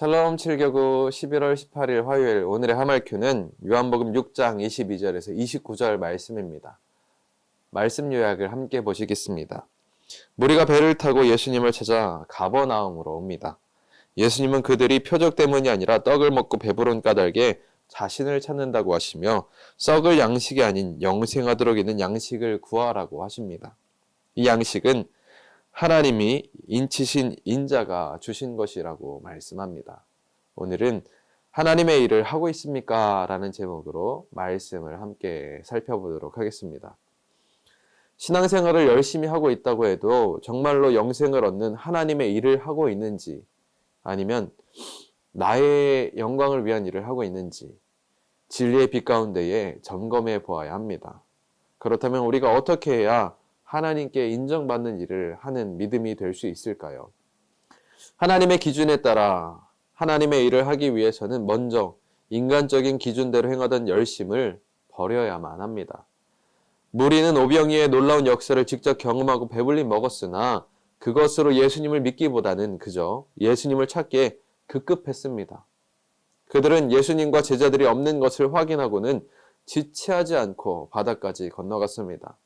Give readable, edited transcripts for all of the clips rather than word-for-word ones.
샬롬 7교구 11월 18일 화요일 오늘의 하말큐는 요한복음 6장 22절에서 29절 말씀입니다. 말씀 요약을 함께 보시겠습니다. 무리가 배를 타고 예수님을 찾아 가버나움으로 옵니다. 예수님은 그들이 표적 때문이 아니라 떡을 먹고 배부른 까닭에 자신을 찾는다고 하시며 썩을 양식이 아닌 영생하도록 있는 양식을 구하라고 하십니다. 이 양식은 하나님이 인치신 인자가 주신 것이라고 말씀합니다. 오늘은 하나님의 일을 하고 있습니까? 라는 제목으로 말씀을 함께 살펴보도록 하겠습니다. 신앙생활을 열심히 하고 있다고 해도 정말로 영생을 얻는 하나님의 일을 하고 있는지, 아니면 나의 영광을 위한 일을 하고 있는지 진리의 빛 가운데에 점검해 보아야 합니다. 그렇다면 우리가 어떻게 해야 하나님께 인정받는 일을 하는 믿음이 될 수 있을까요? 하나님의 기준에 따라 하나님의 일을 하기 위해서는 먼저 인간적인 기준대로 행하던 열심을 버려야만 합니다. 무리는 오병이의 놀라운 역사를 직접 경험하고 배불리 먹었으나 그것으로 예수님을 믿기보다는 그저 예수님을 찾기에 급급했습니다. 그들은 예수님과 제자들이 없는 것을 확인하고는 지체하지 않고 바다까지 건너갔습니다.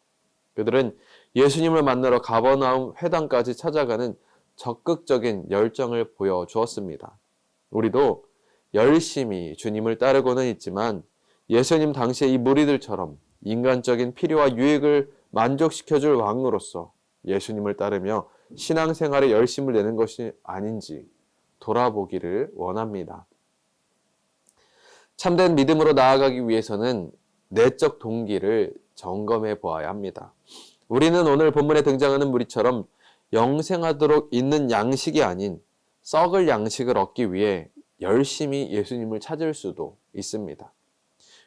그들은 예수님을 만나러 가버나움 회당까지 찾아가는 적극적인 열정을 보여주었습니다. 우리도 열심히 주님을 따르고는 있지만 예수님 당시의 이 무리들처럼 인간적인 필요와 유익을 만족시켜줄 왕으로서 예수님을 따르며 신앙생활에 열심을 내는 것이 아닌지 돌아보기를 원합니다. 참된 믿음으로 나아가기 위해서는 내적 동기를 점검해 보아야 합니다. 우리는 오늘 본문에 등장하는 무리처럼 영생하도록 있는 양식이 아닌 썩을 양식을 얻기 위해 열심히 예수님을 찾을 수도 있습니다.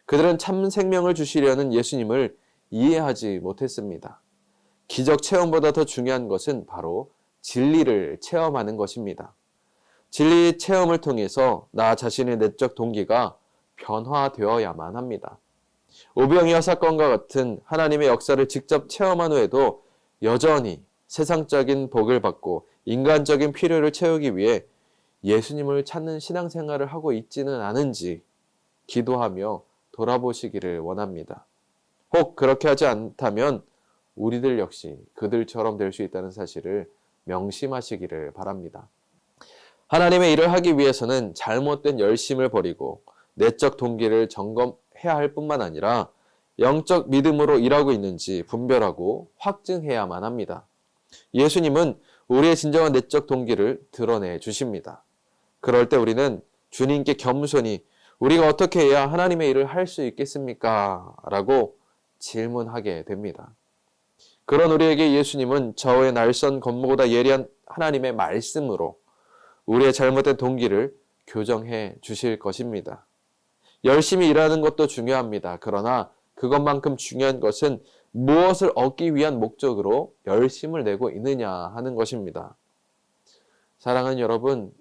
그들은 참 생명을 주시려는 예수님을 이해하지 못했습니다. 기적 체험보다 더 중요한 것은 바로 진리를 체험하는 것입니다. 진리 체험을 통해서 나 자신의 내적 동기가 변화되어야만 합니다. 오병이어 사건과 같은 하나님의 역사를 직접 체험한 후에도 여전히 세상적인 복을 받고 인간적인 필요를 채우기 위해 예수님을 찾는 신앙생활을 하고 있지는 않은지 기도하며 돌아보시기를 원합니다. 혹 그렇게 하지 않다면 우리들 역시 그들처럼 될 수 있다는 사실을 명심하시기를 바랍니다. 하나님의 일을 하기 위해서는 잘못된 열심을 버리고 내적 동기를 점검해야 할 뿐만 아니라 영적 믿음으로 일하고 있는지 분별하고 확증해야만 합니다. 예수님은 우리의 진정한 내적 동기를 드러내 주십니다. 그럴 때 우리는 주님께 겸손히 우리가 어떻게 해야 하나님의 일을 할 수 있겠습니까? 라고 질문하게 됩니다. 그런 우리에게 예수님은 저의 날선 검보다 예리한 하나님의 말씀으로 우리의 잘못된 동기를 교정해 주실 것입니다. 열심히 일하는 것도 중요합니다. 그러나 그것만큼 중요한 것은 무엇을 얻기 위한 목적으로 열심을 내고 있느냐 하는 것입니다. 사랑하는 여러분,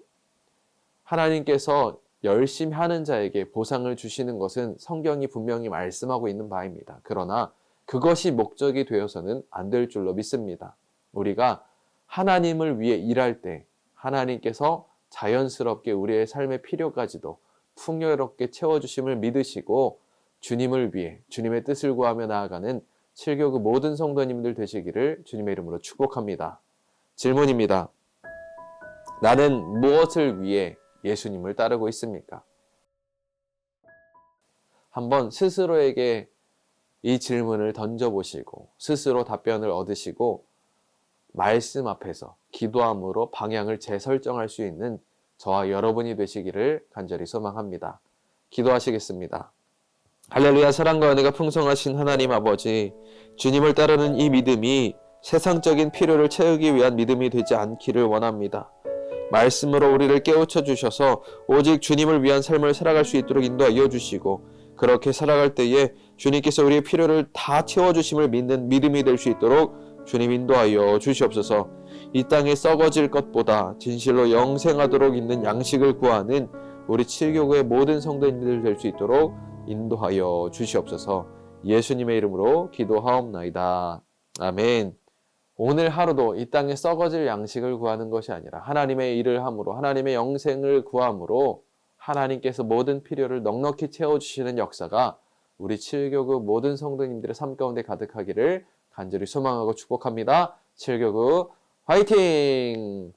하나님께서 열심히 하는 자에게 보상을 주시는 것은 성경이 분명히 말씀하고 있는 바입니다. 그러나 그것이 목적이 되어서는 안 될 줄로 믿습니다. 우리가 하나님을 위해 일할 때 하나님께서 자연스럽게 우리의 삶의 필요까지도 풍요롭게 채워주심을 믿으시고 주님을 위해 주님의 뜻을 구하며 나아가는 7교구 모든 성도님들 되시기를 주님의 이름으로 축복합니다. 질문입니다. 나는 무엇을 위해 예수님을 따르고 있습니까? 한번 스스로에게 이 질문을 던져보시고 스스로 답변을 얻으시고 말씀 앞에서 기도함으로 방향을 재설정할 수 있는 저와 여러분이 되시기를 간절히 소망합니다. 기도하시겠습니다. 할렐루야. 사랑과 은혜가 풍성하신 하나님 아버지, 주님을 따르는 이 믿음이 세상적인 필요를 채우기 위한 믿음이 되지 않기를 원합니다. 말씀으로 우리를 깨우쳐 주셔서 오직 주님을 위한 삶을 살아갈 수 있도록 인도하여 주시고, 그렇게 살아갈 때에 주님께서 우리의 필요를 다 채워주심을 믿는 믿음이 될 수 있도록 주님 인도하여 주시옵소서. 이 땅에 썩어질 것보다 진실로 영생하도록 있는 양식을 구하는 우리 7교구의 모든 성도님들 될 수 있도록 인도하여 주시옵소서. 예수님의 이름으로 기도하옵나이다. 아멘. 오늘 하루도 이 땅에 썩어질 양식을 구하는 것이 아니라 하나님의 일을 함으로 하나님의 영생을 구함으로 하나님께서 모든 필요를 넉넉히 채워주시는 역사가 우리 7교구 모든 성도님들의 삶 가운데 가득하기를 간절히 소망하고 축복합니다. 7교구 화이팅!